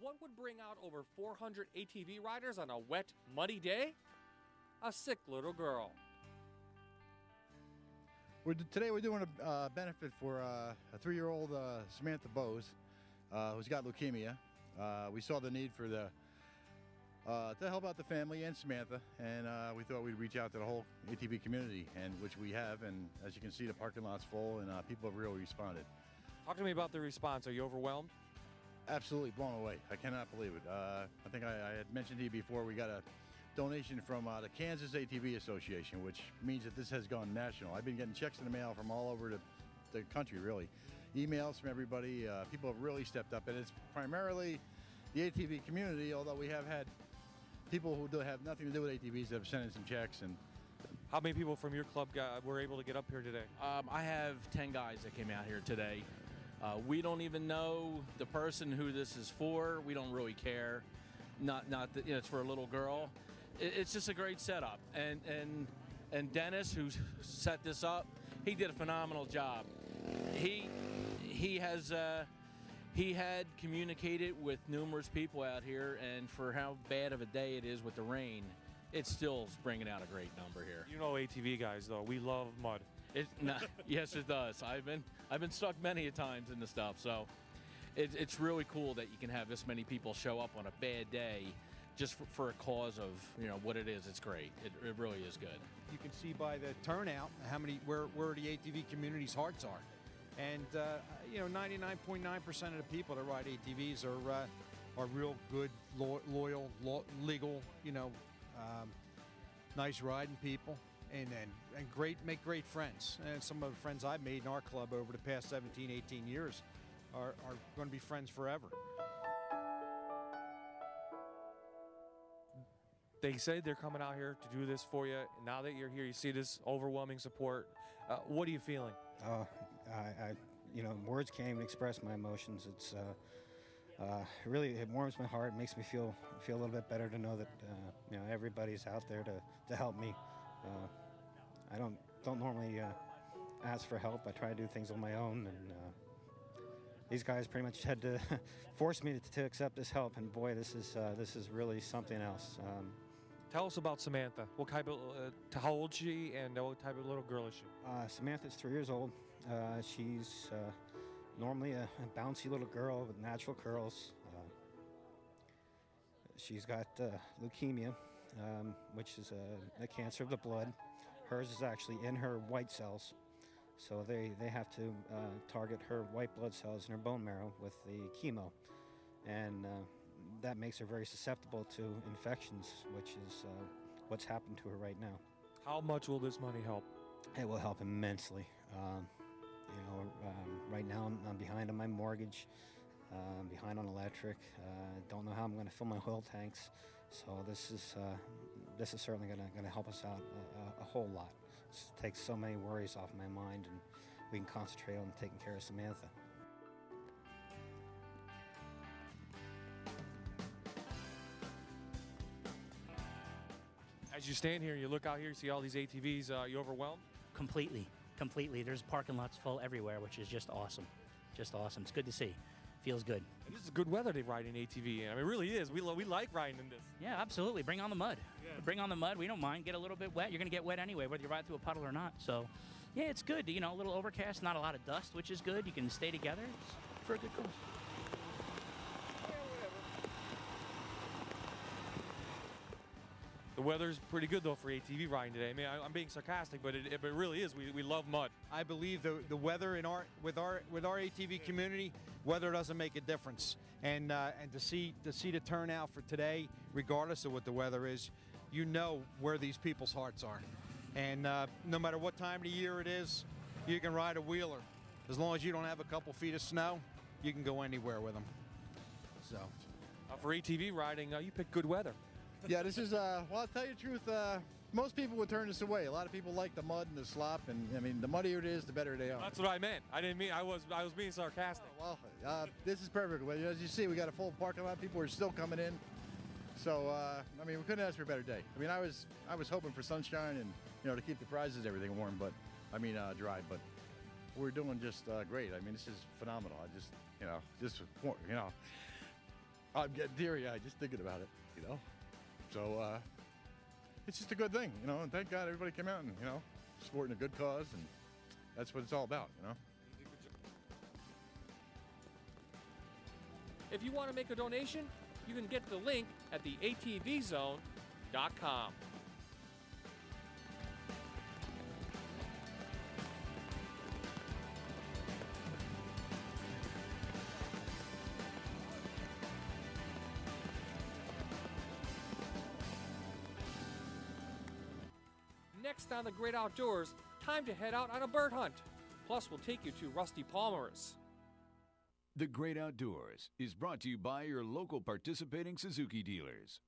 what would bring out over 400 ATV riders on a wet, muddy day? A sick little girl. Today we're doing a benefit for a 3-year-old Samantha Bose, who's got leukemia. We saw the need for to help out the family and Samantha, and we thought we'd reach out to the whole ATV community, and which we have. And as you can see, the parking lot's full, and people have really responded. Talk to me about the response. Are you overwhelmed? Absolutely blown away. I cannot believe it. I think I had mentioned to you before, we got a donation from the Kansas ATV Association, which means that this has gone national. I've been getting checks in the mail from all over the country, really. Emails from everybody. People have really stepped up, and it's primarily the ATV community, although we have had people who have nothing to do with ATVs that have sent in some checks. And how many people from your club were able to get up here today? I have 10 guys that came out here today. We don't even know the person who this is for. We don't really care. Not that, it's for a little girl. It's just a great setup. And Dennis, who set this up, he did a phenomenal job. He had communicated with numerous people out here, and for how bad of a day it is with the rain, it still is bringing out a great number here. You know, ATV guys, though, we love mud. Yes, it does. I've been stuck many a times in the stuff, so it's really cool that you can have this many people show up on a bad day just for a cause of what it is. It's great. It really is good. You can see by the turnout where the ATV community's hearts are, and 99.9% of the people that ride ATVs are real good, loyal, legal, nice riding people, and make great friends. And some of the friends I've made in our club over the past 17, 18 years are going to be friends forever. They say they're coming out here to do this for you. Now that you're here, you see this overwhelming support. What are you feeling? Words can't even express my emotions. It's it warms my heart. It makes me feel a little bit better to know that everybody's out there to help me. I don't normally ask for help. I try to do things on my own, and these guys pretty much had to force me to accept this help. And boy, this is really something else. Tell us about Samantha. What type of, how old is she, and what type of little girl is she? Samantha's 3 years old. She's normally a bouncy little girl with natural curls. She's got leukemia, which is a cancer of the blood. Hers is actually in her white cells. So they have to target her white blood cells in her bone marrow with the chemo. And that makes her very susceptible to infections, which is what's happened to her right now. How much will this money help? It will help immensely. Right now I'm behind on my mortgage, behind on electric. Don't know how I'm going to fill my oil tanks. So this is certainly going to help us out a whole lot. It takes so many worries off my mind, and we can concentrate on taking care of Samantha. As you stand here, you look out here, you see all these ATVs, are you overwhelmed? Completely. There's parking lots full everywhere, which is just awesome. Just awesome. It's good to see. Feels good. And this is good weather to ride an ATV in. I mean, it really is. We like riding in this. Yeah, absolutely. Bring on the mud. Yeah. Bring on the mud. We don't mind. Get a little bit wet. You're going to get wet anyway, whether you ride through a puddle or not. So, yeah, it's good. A little overcast, not a lot of dust, which is good. You can stay together. It's for a good cause. The weather's pretty good, though, for ATV riding today. I mean, I'm being sarcastic, but it really is. We love mud. I believe the weather with our ATV community, weather doesn't make a difference. And to see the turnout for today, regardless of what the weather is, where these people's hearts are. And no matter what time of the year it is, you can ride a wheeler. As long as you don't have a couple feet of snow, you can go anywhere with them. So, for ATV riding, you pick good weather. Yeah, this is, well, I'll tell you the truth, most people would turn this away. A lot of people like the mud and the slop, and I mean, the muddier it is, the better they are. That's what I meant. I didn't mean, I was being sarcastic. Well, this is perfect. Well, as you see, we got a full parking lot. People are still coming in. So, I mean, we couldn't ask for a better day. I mean, I was hoping for sunshine and, to keep the prizes, everything warm, but, dry, but we're doing just great. I mean, this is phenomenal. I just, I'm getting teary-eyed just thinking about it, you know. So it's just a good thing, you know, and thank God everybody came out and, you know, supporting a good cause, and that's what it's all about, you know. If you want to make a donation, you can get the link at the atvzone.com. Next on the Great Outdoors, time to head out on a bird hunt. Plus, we'll take you to Rusty Palmer's. The Great Outdoors is brought to you by your local participating Suzuki dealers.